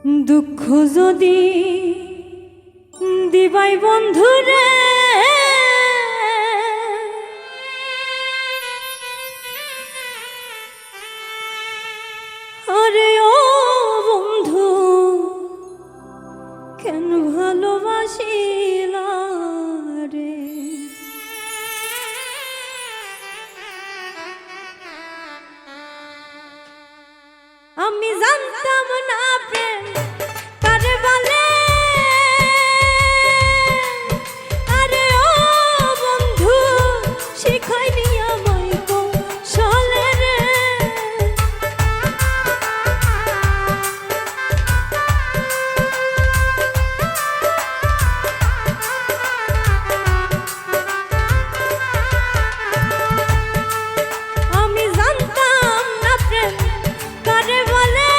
দুঃখ যদি দিবাই বন্ধুরে আরে ও বন্ধু কেন ভালোবাসিলা রে আমি জানতাম না প্রেম কারে বলে আরে ও বন্ধু শিখাইনি আমায় কৌশলে রে আমি জানতাম না প্রেম কারে বলে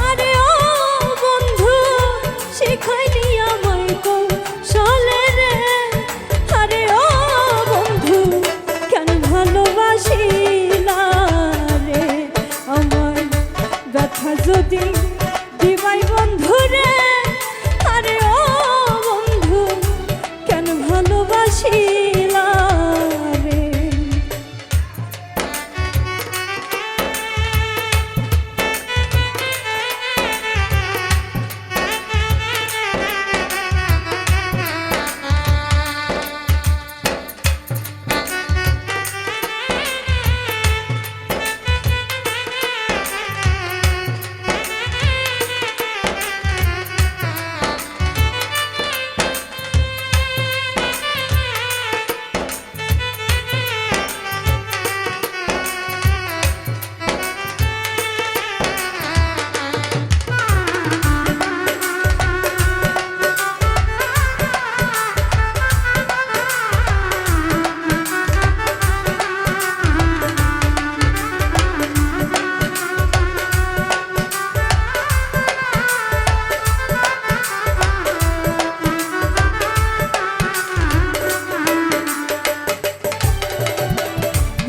আরে ও বন্ধু শিখাইনি আমায় কৌশলে রে আরে ও বন্ধু কেন ভালোবাসিলা রে আমার ব্যথা যদি দিবাই বন্ধু রে আরে ও বন্ধু কেন ভালোবাসিলা রে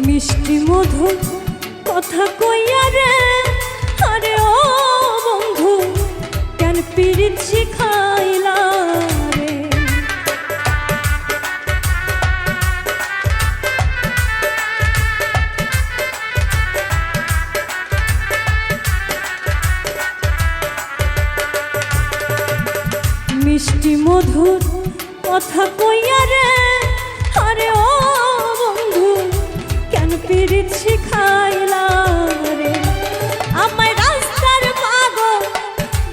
মিষ্টি মধুর কথা কইয়া রে আরে ও বন্ধু কেন পীড়িত শিখাইলা রে মিষ্টি মধুর কথা কইয়া রে আরে ও বন্ধু কেন পীড়িত শিখাইলা রে আমায় রাস্তার পাগল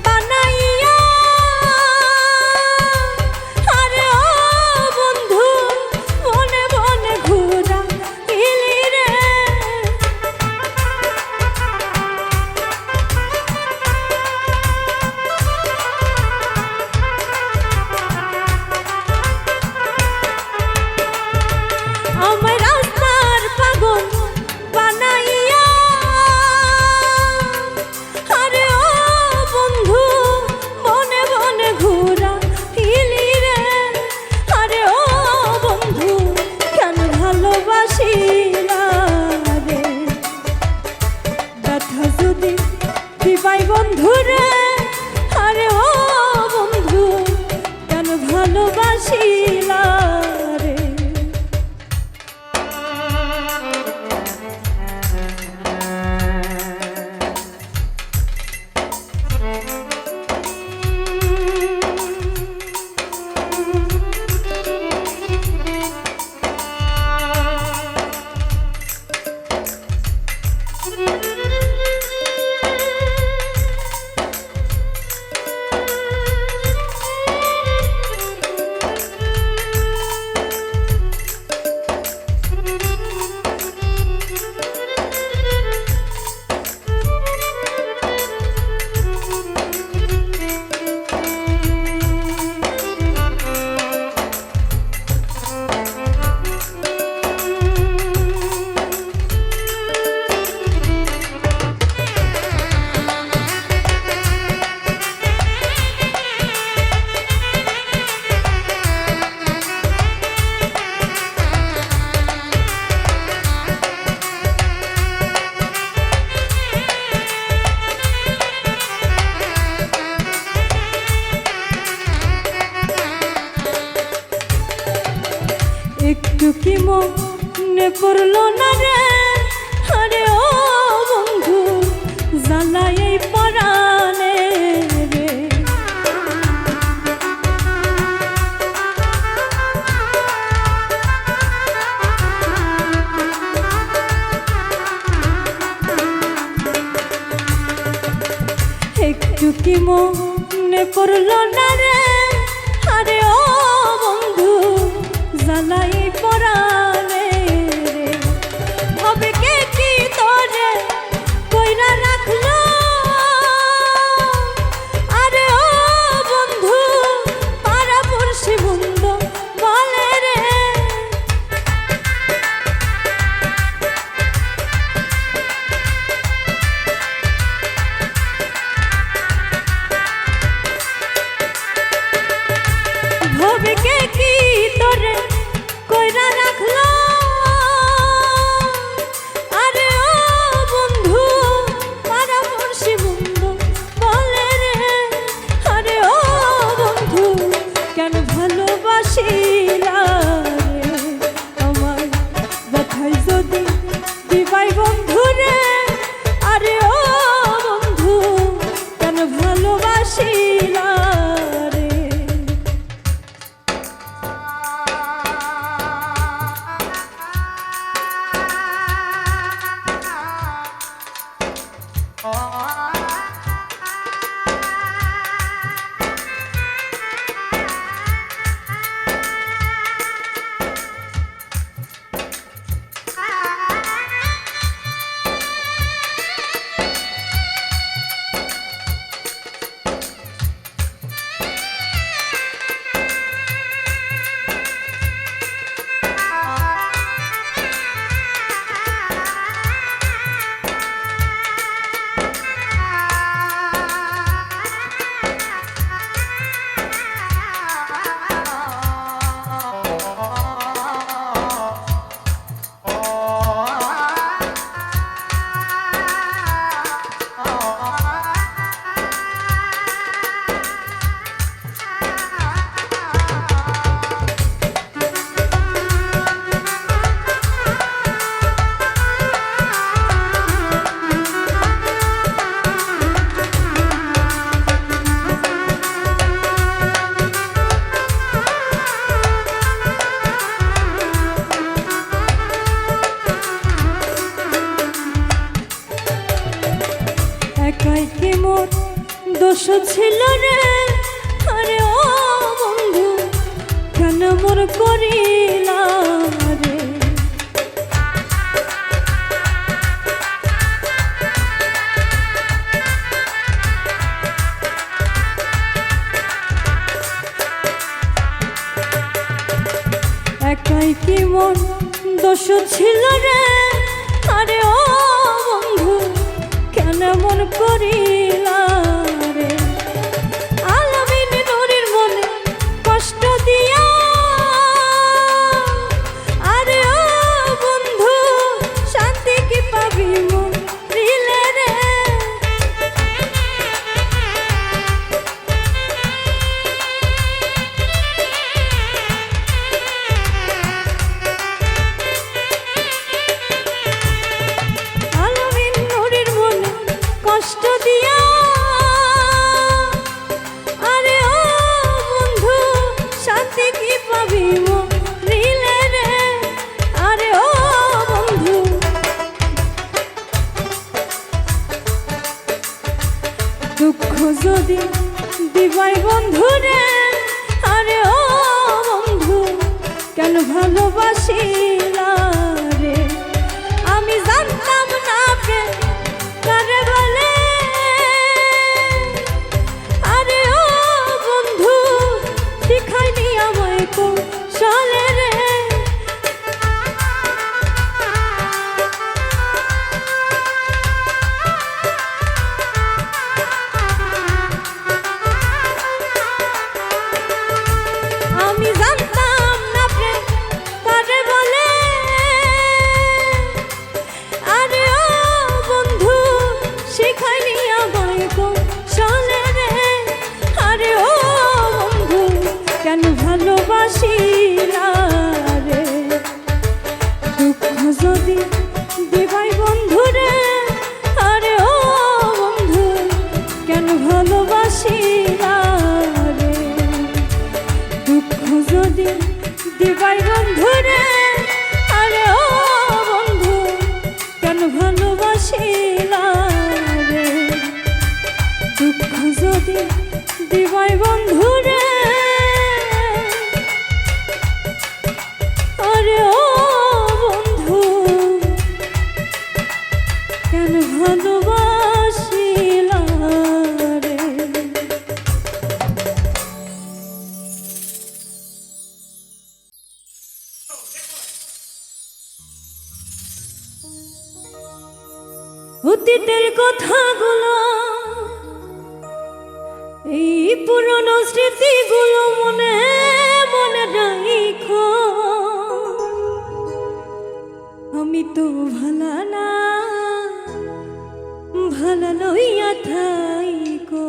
বানাইয়া আরে ও বন্ধু বনে বনে ঘুরা ইলি রে আমায় রাস্তার পাগল একটু কি মনে পড়লো না রে, আরে ও বন্ধু জ্বালাই এই পরাণে রে। একটু কি মনে পড়লো না রে, আরে ও বন্ধু জ্বালাই পরাণে রে। ভাবে কে কি তোরে কইরা রাখলো, আরে ও বন্ধু পাড়া পড়শি বন্ধু বলে রে। ভাবে কে কি তোরে কইরা রাখলো, আরে ও বন্ধু পাড়া পড়শি বন্ধু বলে রে। আরে ও বন্ধু কেন ভালোবাসিলা রে, আমার ব্যথায় যদি দিবাই বন্ধু রে। আরে ও বন্ধু কেন ভালোবাসিলা রে। একাই কি মোর দোষ ছিল রে, আরে ও বন্ধু কেন মোর করিলা রে। একাই কি মোর দোষ ছিল রে, আরে ও বন্ধু কেন মন করিলা রে। আলামিন নুরির মনে কষ্ট দিয়া, আরে ও বন্ধু শান্তি কি পাবি মরিলে রে। আলামিন নুরির মনে কষ্ট দিয়া, আরে ও বন্ধু শান্তি কি পাবি মরিলে রে। আরে ও বন্ধু দুঃখ যদি দিবাই বন্ধু রে, আরে ও বন্ধু কেন ভালোবাসিলা রে। আমি জানতাম না প্রেম কারে বলে, আরে ও বন্ধু শিখাইনি আমায় কৌশলে রে। আমি জানতাম না প্রেম কারে বলে, অতীতের কথাগুলো, এই পুরনো স্মৃতিগুলো মনে মনে রাখো। আমি তো ভালা না, ভালা লইয়া থাইকো।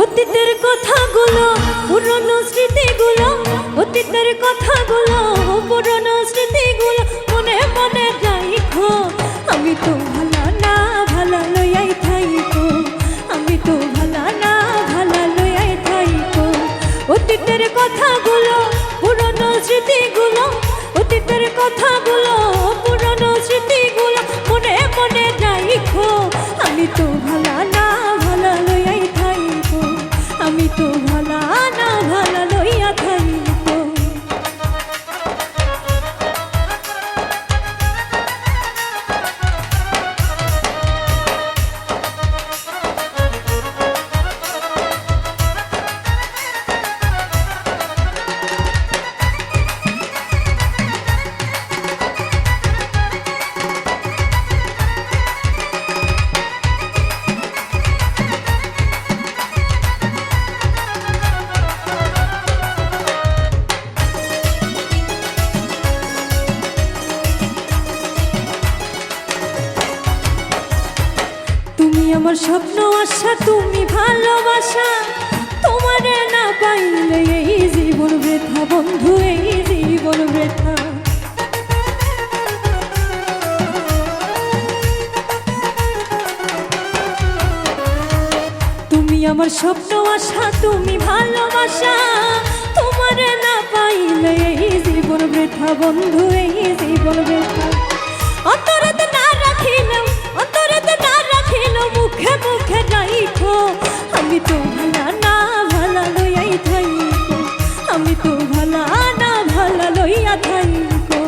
অতীতের কথাগুলো, পুরনো স্মৃতিগুলো, অতীতের কথাগুলো, পুরনো স্মৃতিগুলো মনে মনে রাখো। আমি তো ভালা না, ভালা লইয়াই থাইকো। আমি তো ভালা না, ভালা লইয়াই থাইকো। অতীতের কথাগুলো, পুরনো স্মৃতিগুলো, অতীতের কথাগুলো, পুরনো স্মৃতিগুলো মনে মনে রাখো। আমি তো ভালা না, ভালা লইয়াই থাইকো। আমি তো ভালা না, ভালা লইয়া থাইকো। তুমি আমার স্বপ্ন আশা, তুমি ভালোবাসা। তোমারে না পাইলে এই জীবন বৃথা বন্ধু, এই জীবন বৃথা। তুমি আমার স্বপ্ন আশা, তুমি ভালোবাসা। তোমারে না পাইলে এই জীবন বৃথা বন্ধু, এই জীবন বৃথা। অন্তরেতে না রাখিলেও, অন্তরেতে না রাখিলেও মুখে মুখে রাখো। আমি তো ভালা না, ভালা লইয়াই থাইকো। আমি তো ভালা না, ভালা লইয়া থাইকো।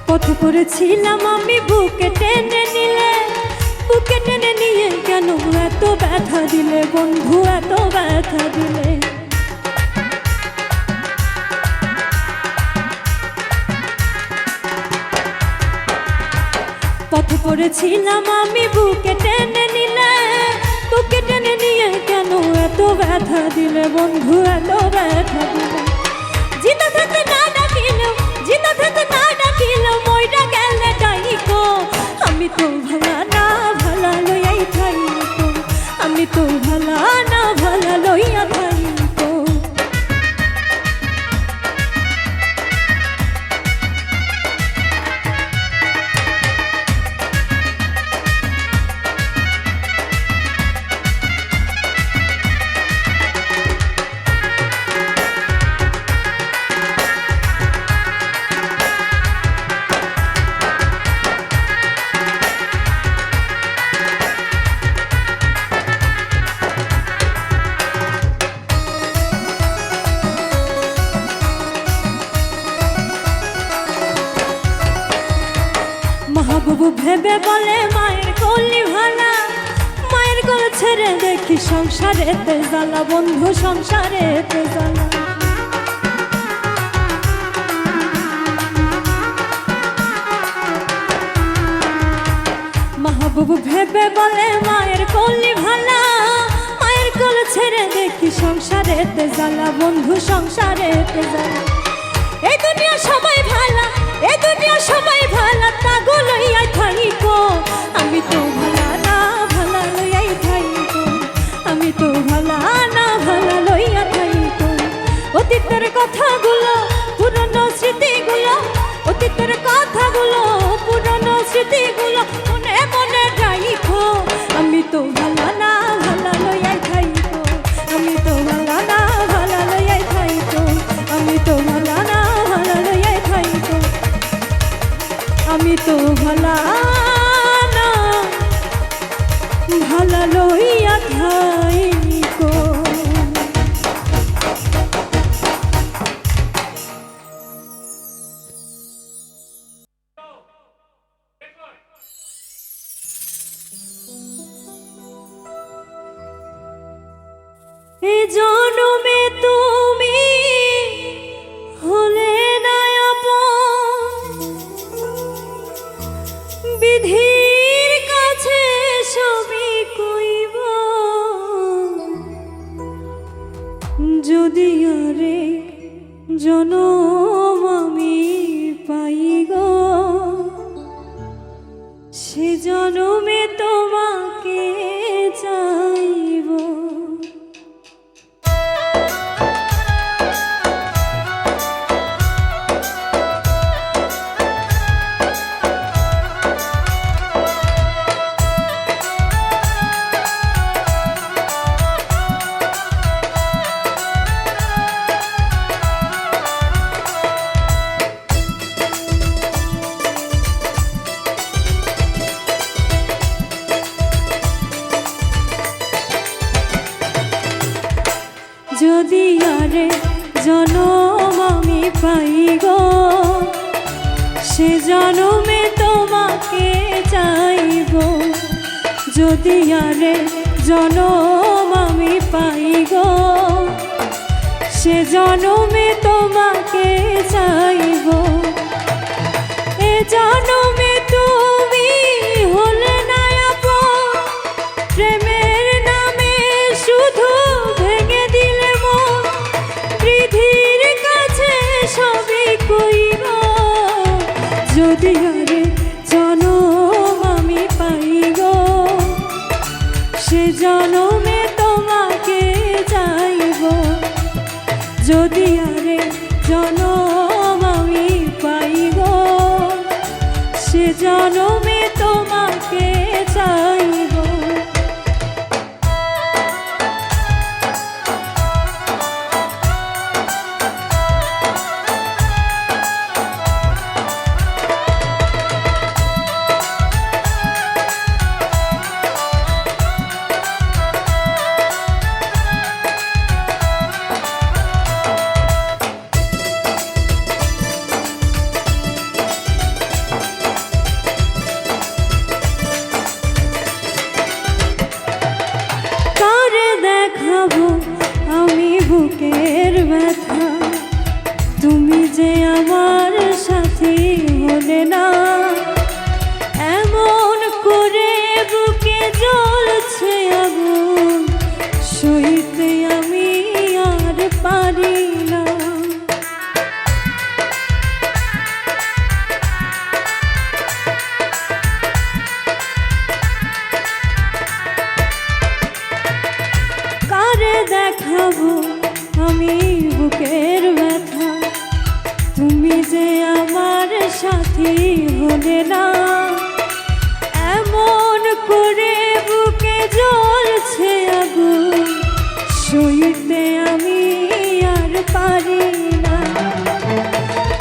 পথে পড়েছিলাম আমি, বুকে টেনে নিলে, বুকে টেনে নিয়ে কেন এত ব্যথা দিলে বন্ধু, এত ব্যথা দিলে। পথে পড়েছিলাম আমি, বুকে টেনে নিলে, বুকে টেনে নিয়ে কেন এত ব্যথা দিলে বন্ধু, এত ব্যথা দিলে। জিতা থাকতে না ডাকিলেও, জিতা থাকতে না ডাকিলেও মইরা গেলে ডাইকো। আমি তো ভালা না, ভালা লইয়াই থাইকো। আমি তো ভালা না, ভালা লইয়া থাইকো। মাহবুব ভেবে বলে মায়ের কলি ভালা, মায়ের কোল ছেড়ে দেখি সংসারেতে জ্বালা বন্ধু, সংসারেতে জ্বালা। মাহবুব ভেবে বলে মায়ের কলি ভালা, মায়ের কোল ছেড়ে দেখি সংসারেতে জ্বালা বন্ধু, সংসারেতে জ্বালা। এই দুনিয়া সবাই ভালা, এই দুনিয়া সবাই ভালা। তুমি তো ভালা না, ভালা লইয়া থাইকো। এ জনমে তুমি হলে না আপন, বিধির কাছে সবই কইব। যদি আরে জনম আমি পাই গো, সে জনমে তোমাকে চাইব। যদি আরে জনম আমি পাই গো, সে জনমে তোমাকে চাইব। যদি আরে জনম আমি পাই গো, সে জনমে তোমাকে চাইব। এ জনমে তুমি হলে না আপন, প্রেমের নামে শুধু ভেঙে দিলে মন। বিধির কাছে সবই কইব। যদি আরে জনম আমি পাই গো, সে জনমে তোমাকে চাইব। যদি আরে জনম আমি পাই গো, সে জনমে তোমাকে চাইব। আমি বুকের ব্যথা, তুমি যে আমার সাথী হলে না। এমন করে বুকে জ্বলছে আগুন, সইতে আমি আর পারি না। দেখাবো আমি বুকের ব্যথা, তুমি যে আমার সাথী হলে না। এমন করে বুকে জ্বলছে আগুন, সইতে আমি আর পারি না।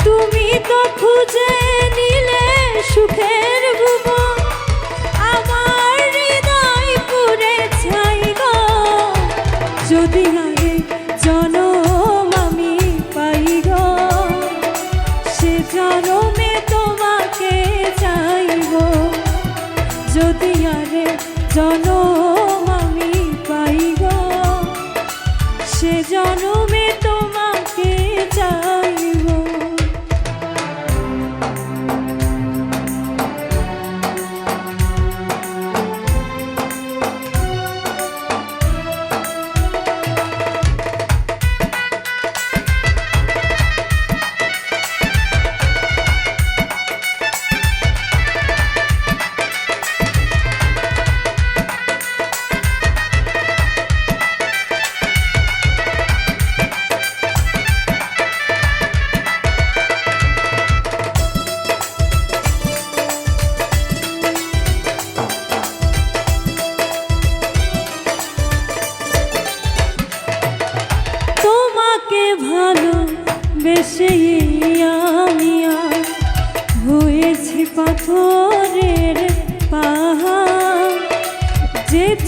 তুমি তো খুঁজে নিলে সুখের ভুবন, আমার হৃদয় পুড়ে ছাই গো। যদি আরে জনম আমি পাই গো, সে জনমে তোমাকে চাইব। যদি আরে জনম আমি পাই গো, সে জনমে তোমাকে চাইব।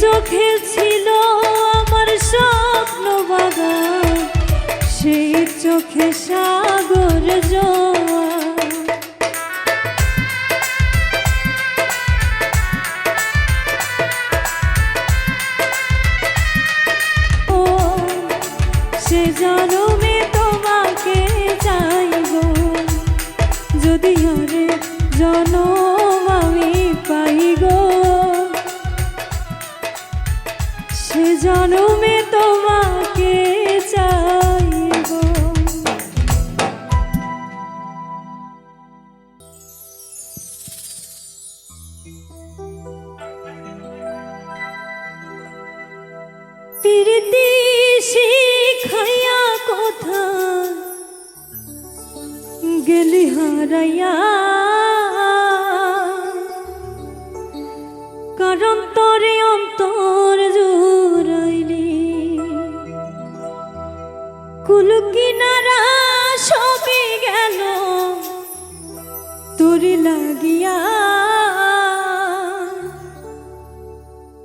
চোখে ছিল আমার স্বপ্ন বাগান, সেই চোখে সাগর জোয়ার। ও সে জনমে তোমাকে চাইব, যদি আরে জনম আমি পাই গো, সে জনমে তোমাকে চাইব। প্রীতি শিখাইয়া কোথায় গেলি হারাইয়া, কারণ তোরে অন্তর জুড়াইলি, কুল কিনারা সবই গেল তোরে লাগিয়া,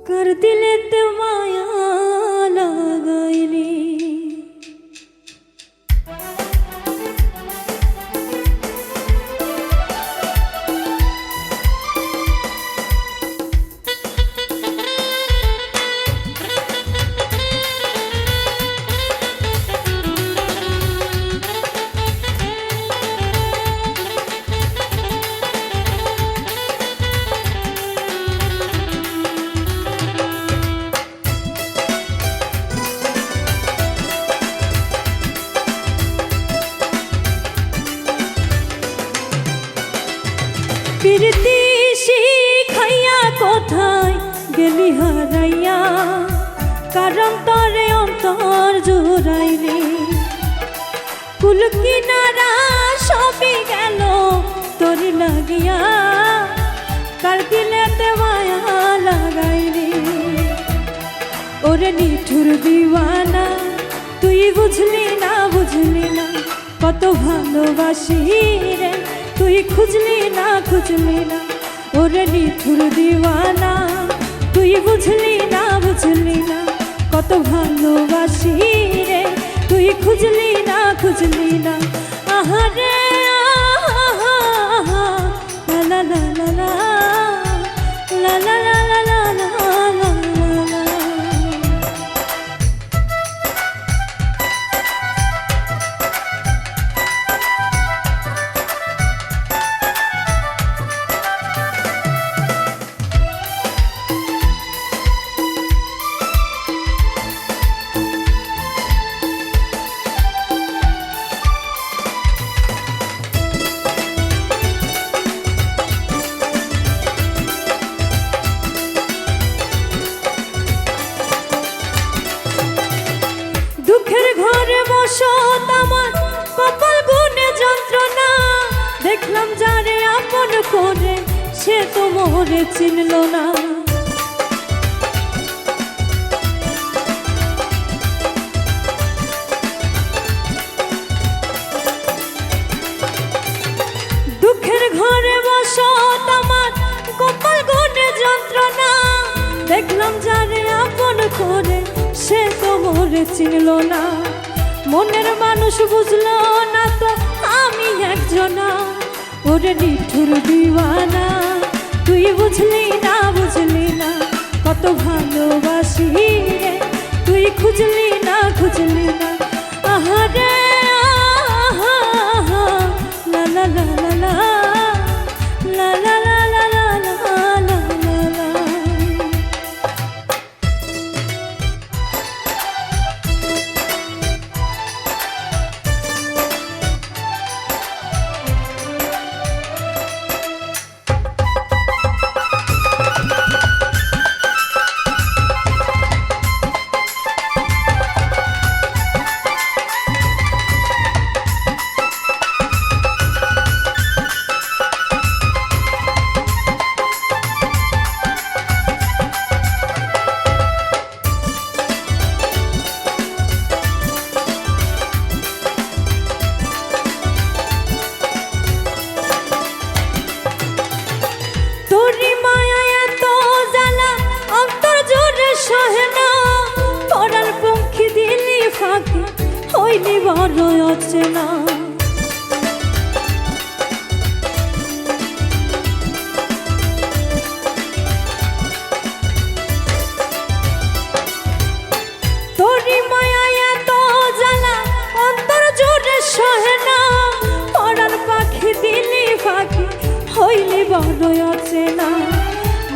কার দিলেতে মায়া লাগাইলি। প্রীতি শিখাইয়া কোথায় গেলি হারাইয়া, কারণ তোরে অন্তর জুড়াইলি, কুল কিনারা সবই গেল তোর লাগিয়া, কার দিলেতে মায়া লাগাইলি। ওরে নিঠুর দিওয়ানা তুই বুঝলি না, বুঝলি না কত ভালোবাসি রে, তুই খুঁজলি না, খুঁজলি না। ওরে নিঠুর দিওয়ানা তুই বুঝলি না, বুঝলি না কত ভালোবাসি রে, তুই খুঁজলি না, খুঁজলি না। আহারে আহা আহা লা লা লা লা লা লা লা লা লা লা লা লা। দুঃখের ঘরে বসত আমার কপাল গুনে যন্ত্রণা, দেখলাম যারে আপন করে সে তো মোরে চিনল না। দুঃখের ঘরে বসত আমার কপাল গুনে যন্ত্রণা, দেখলাম যারে আপন করে সে তো মোরে চিনল না। মনের মানুষ বুঝলো না তো আমি একজনা, ওরে নিঠুর দিওয়ানা তুই বুঝলি না, বুঝলি না কত ভালোবাসি রে, তুই খুঁজলি না, খুঁজলি না। আহারে আহা আহা লা লা লা লা লা লা লা লা লা লা লা লা। বড় অচেনা। তোরি মায়ায় এত জ্বালা অন্তর জুড়ে সহে না, পরাণ পাখি দিলি পাখি হইলি বড় অচেনা।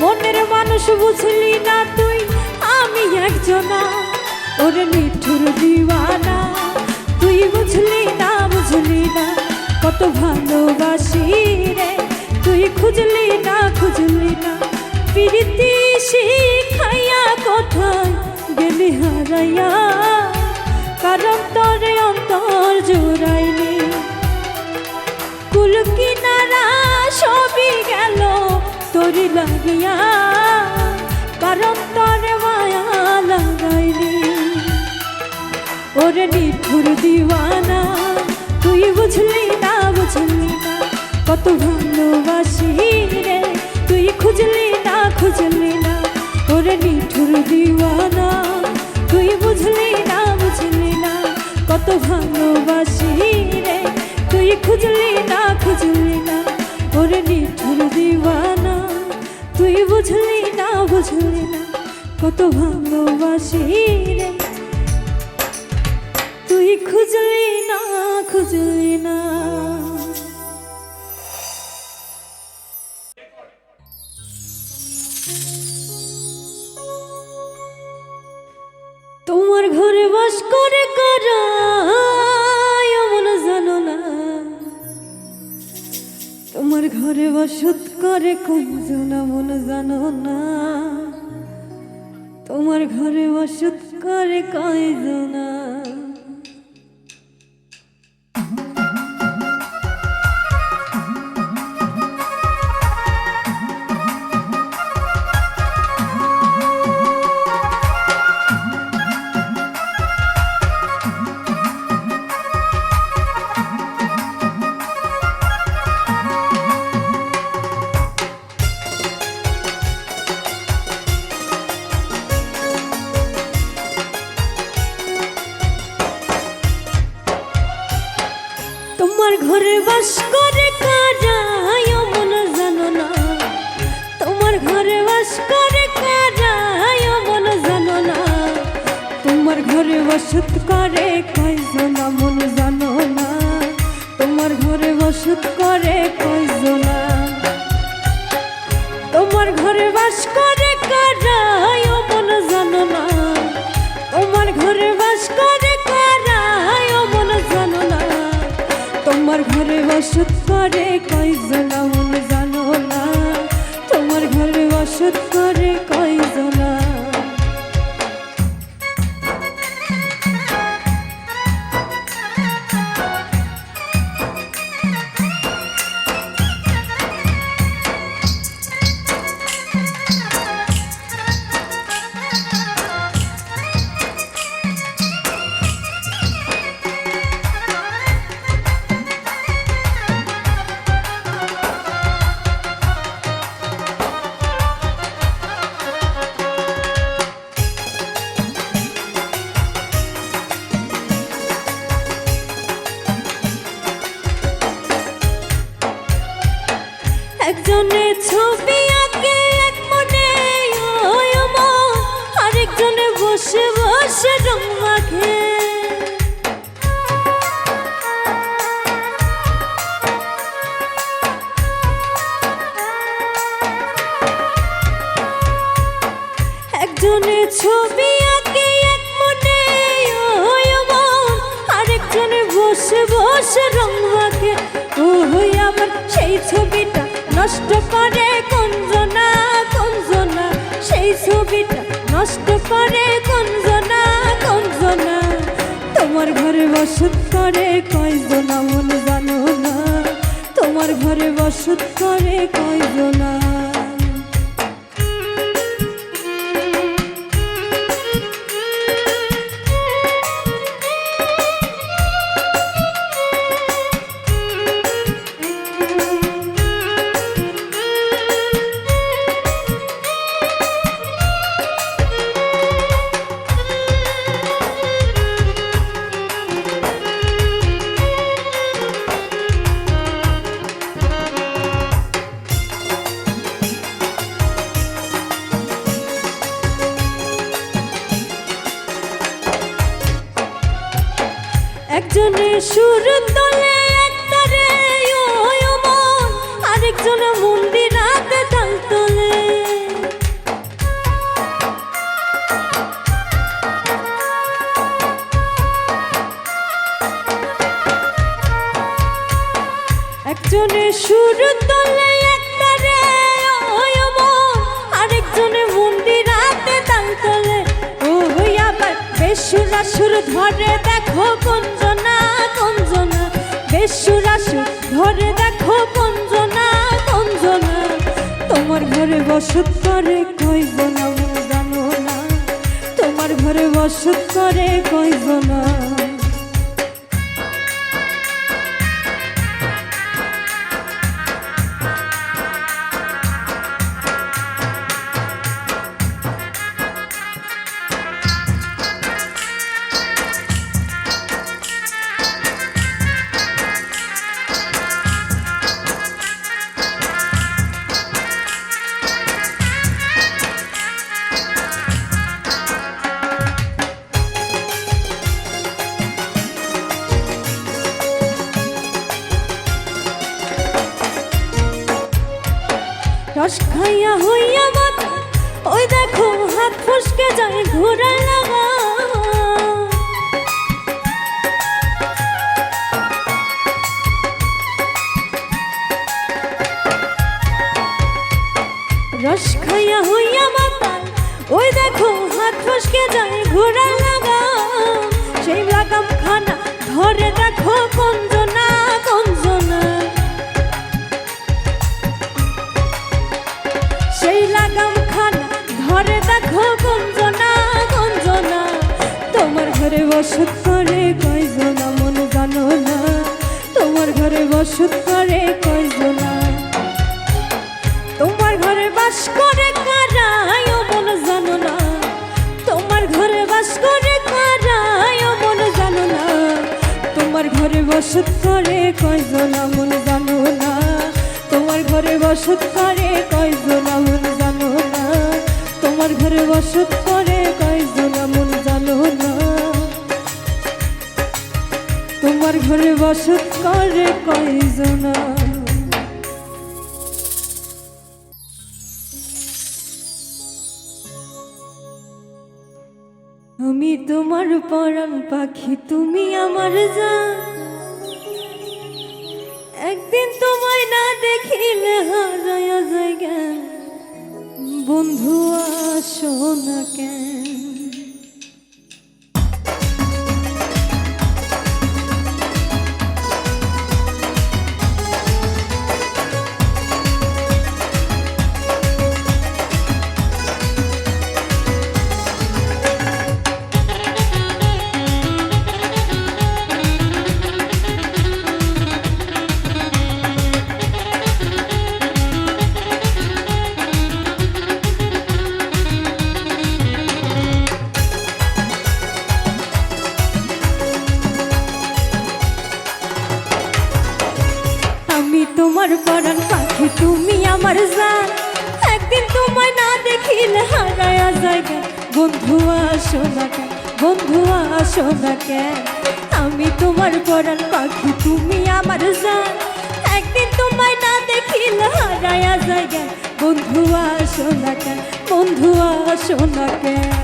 মনের মানুষ বুঝলি না তুই আমি একজনা, ওরে নিঠুর দিওয়ানা তুই বুঝলি না কত ভালোবাসি রে, তুই খুঁজলি না প্রীতি শিখাইয়া কোথায় গেলি হারাইয়া, কারণ তোরে অন্তর জোড়াইনি। কুল কিনারা সবই গেল তোরি লাগিয়া, কারণ তোরে মায়া লাগাইনি। ওরে নিঠুর দিওয়ানা তুই বুঝলি না কত ভালোবাসি রে, তুই খুঁজলি না ওরে নিঠুর দিওয়ানা তুই বুঝলি না কত ভালোবাসি রে, তুই খুঁজলি না ওরে নিঠুর দিওয়ানা তুই বুঝলি না কত ভালোবাসি রে, তুই খুঁজলি না। তোমার ঘরে বাস করে কারা এমন জানো না, তোমার ঘরে বসত করে কয়জন মন জানো না, তোমার ঘরে বসত করে কয়জনা। তোমার ঘরে বাস করে কারা মন জানো না, তোমার ঘরে বাস করে কারা মন জানো না, তোমার ঘরে বসত করে কয়জনা মন জানো না, তোমার ঘরে বসত করে কয়জনা। তোমার ঘরে বাস করে কারা মন জানো না, তোমার ঘরে বাস করে কারা মন জানো না, তোমার ঘরে বসত করে কয়জনা মন জানো না, তোমার ঘরে বসত করে কয়জনা। একজনে ছবি আঁকে এক মনে আরেকজনে বসে বসে রং মাখে, একজনে ছবি আঁকে এক মনে আরেকজনে বসে বসে রং মাখে। ও আবার সেই ছবিটা নষ্ট করে কোনজনা, সেই ছবিটা নষ্ট করে কোনজনা। তোমার ঘরে বসত করে কয়জনা মন জানো না, তোমার ঘরে বসত করে কয়জনা। সুর তোলে একটারে ওই মন, আরেকজনে মন্দিরাতে তাল তোলে। একজনে সুর তোলে একটারে ওই মন, আরেকজনে মন্দিরাতে তাল তোলে। ওই আবার বেসুরা সুর ধরে দেখো কঞ্জনা কঞ্জনা, বেসুরা সুর ধরে দেখো কঞ্জনা কঞ্জনা। তোমার ঘরে বসত করে কয়জনা মন জানো না, তোমার ঘরে বসত করে কয়জনা। রস খাইয়া হইয়া মাথা, ওই দেখো হাত ফসকে যায় ঘোরা লাগা। রস খাইয়া হইয়া মাথা, ওই দেখো হাত ফসকে যায় ঘোরা লাগা। সেই লাগাম খানা ধরে দেখো কঞ্জনা কঞ্জনা, সেই লাগাম খানা ধরে দেখো কঞ্জনা কঞ্জনা। তোমার ঘরে বসত করে কয়জনা মন জানো না, তোমার ঘরে বসত করে কয়জনা। তোমার ঘরে বাস করে কারায় মন জানো না, তোমার ঘরে বাস করে কারায় মন জানো না। তোমার ঘরে বসত করে কয়জনা মন জানো না, তোমার ঘরে বসত করে কয়জনা মন জানো না, তোমার ঘরে বসত করে কয়জনা মন জানো না, তোমার ঘরে বসত করে কয়জনা। আমি তোমার পরাণ পাখি, তুমি আমার জান। একদিন তোমায় না দেখিলে হারায়া যায় জ্ঞান, বন্ধু আসো না কেন। তোমার পরাণ পাখি, তুমি আমার জান। একদিন তোমায় না দেখিলে হারায়া যায় জ্ঞান, বন্ধু আসো না কেন, বন্ধু আসো না কেন। আমি তোমার পরাণ পাখি, তুমি আমার জান। একদিন তোমায় না দেখিলে হারায়া যায় জ্ঞান, বন্ধু আসো না কেন, বন্ধু আসো না কেন।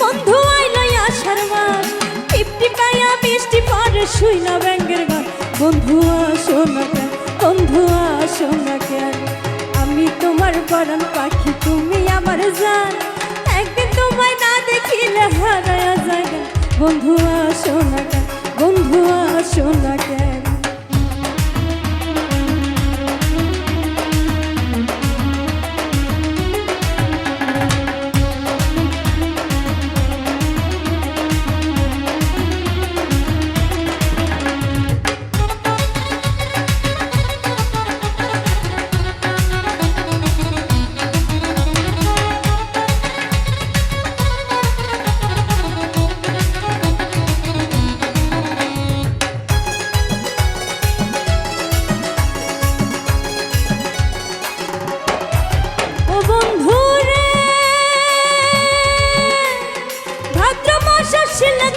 বন্ধু আইলো আষাঢ় মাস, টিপটিপাইয়া শুই না ব্যাঙ্গের গান। বন্ধু আসো না কেন, বন্ধু আসো না কেন, আমি তোমার পরাণ পাখি তুমি আমার জান, একদিন তোমায় না দেখিলে হারায়া যায় কেন। বন্ধু আসো না কেন, বন্ধু আসো না কেন।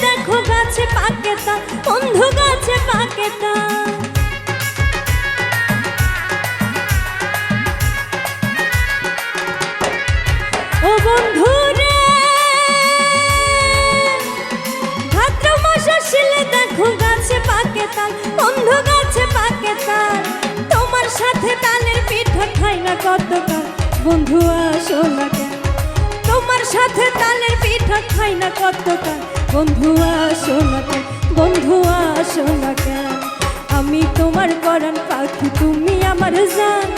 দেখো গাছে পাকে তা, বন্ধু গাছে পাকে তা, ও বন্ধু রে ভাদ্র মাস আসলে দেখো গাছে পাকে তাল, বন্ধু গাছে পাকে তাল, তোমার সাথে তালের পিঠা খাই না কতকাল। বন্ধু আসো না কেন, তোমার সাথে তালের পিঠা খাই না কতকাল। বন্ধু আসো না কেন, বন্ধু আসো না কেন, আমি তোমার পরাণ পাখি তুমি আমার জান,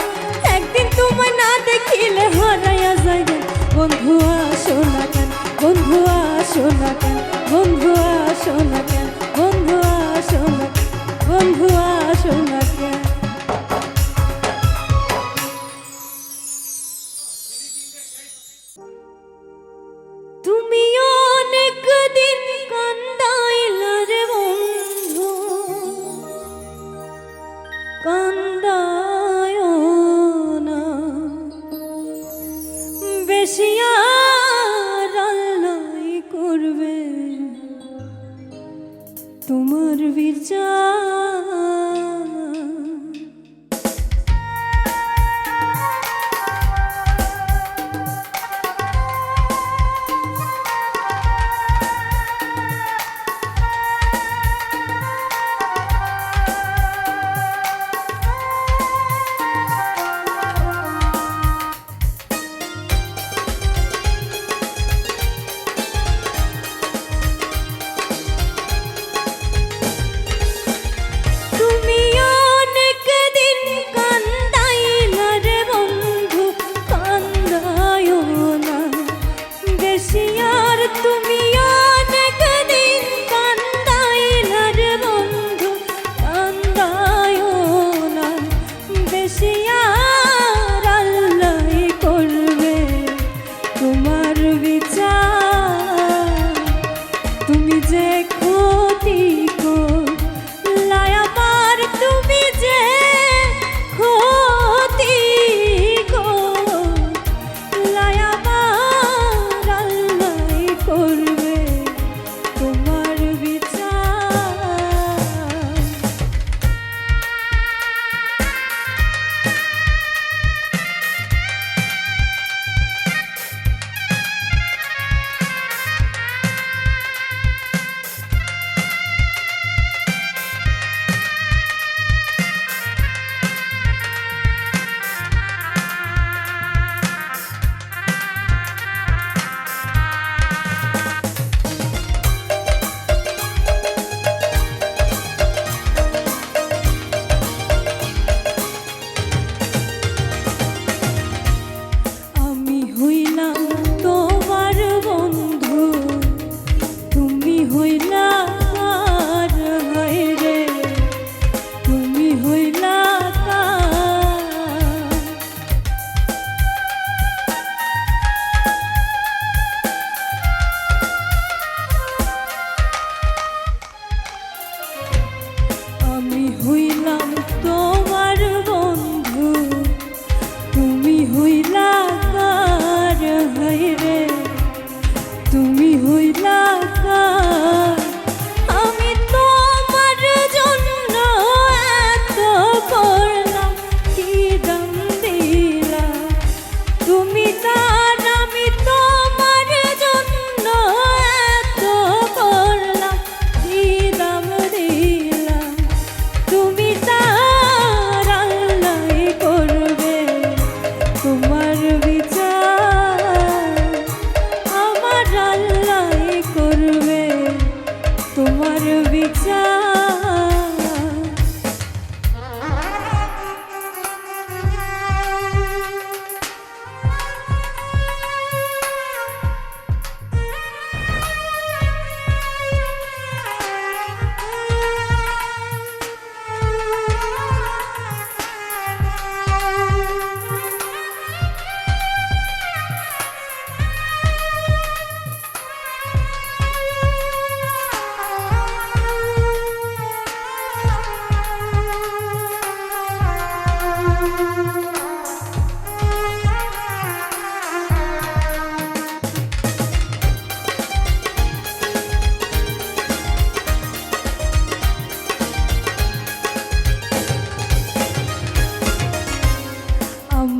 একদিন তোমায় না দেখিলে হারাইয়া যায় কেন। বন্ধু আসো না কেন, বন্ধু আসো না কেন, বন্ধু আসো না কেন, বন্ধু আসো না, বন্ধু আসো না কেন। তুমি অনেক দিন কান্দাইলা রে বন্ধু, কান্দায় না বেশি আর আল্লাহ করবে,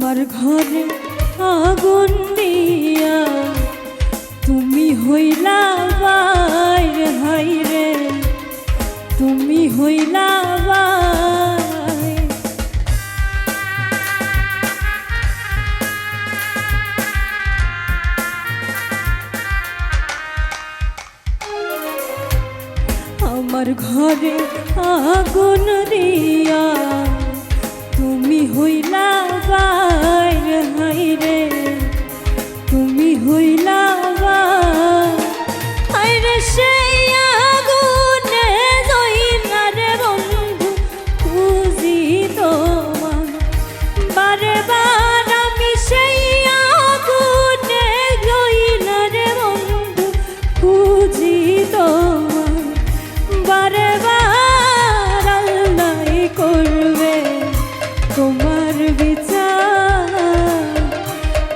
আমার ঘরে আগুন দিয়া তুমি হইলা বাইরে, হাইরে তুমি হইলা বাইরে। আমার ঘরে আগুন দিয়া তুমি হইলা বাইরে, হাইরে তুমি হইলা বাইরে। সেই আগুনে জইলা রে বন্ধু খুঁজি তোমার, বারে বার আমি সেই আগুনে জইলা রে বন্ধু খুঁজি তোমার, বারে বার আল্লাহ করবে তোমার বিচার।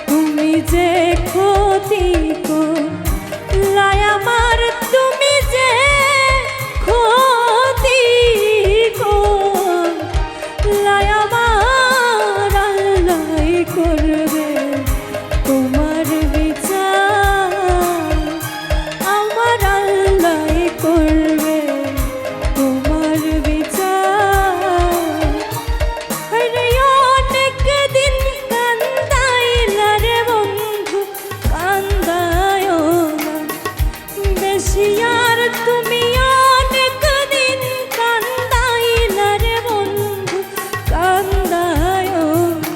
তুমি যে ক্ষতি করলাই আমার, তুমি যে ক্ষতি করলাই আমার, আল্লাহ করবে তোমার বিচার, আমার আল্লাহ করবে তোমার বিচার। আরে অনেক দিন কান্দাইলা রে বন্ধু, কান্দায়ও না বেশি আর তুমি, অনেক দিন কান্দাইলা রে বন্ধু, কান্দায়ও না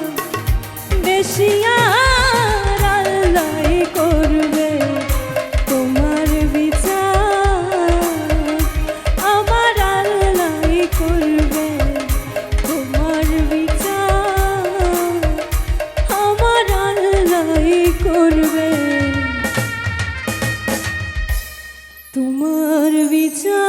বেশি আর, আল্লাহ করবে তোমার বিচার, আমার আল্লাহ করবে তোমার বিচার, আমার আল্লাহ করবে তোমার বিচার।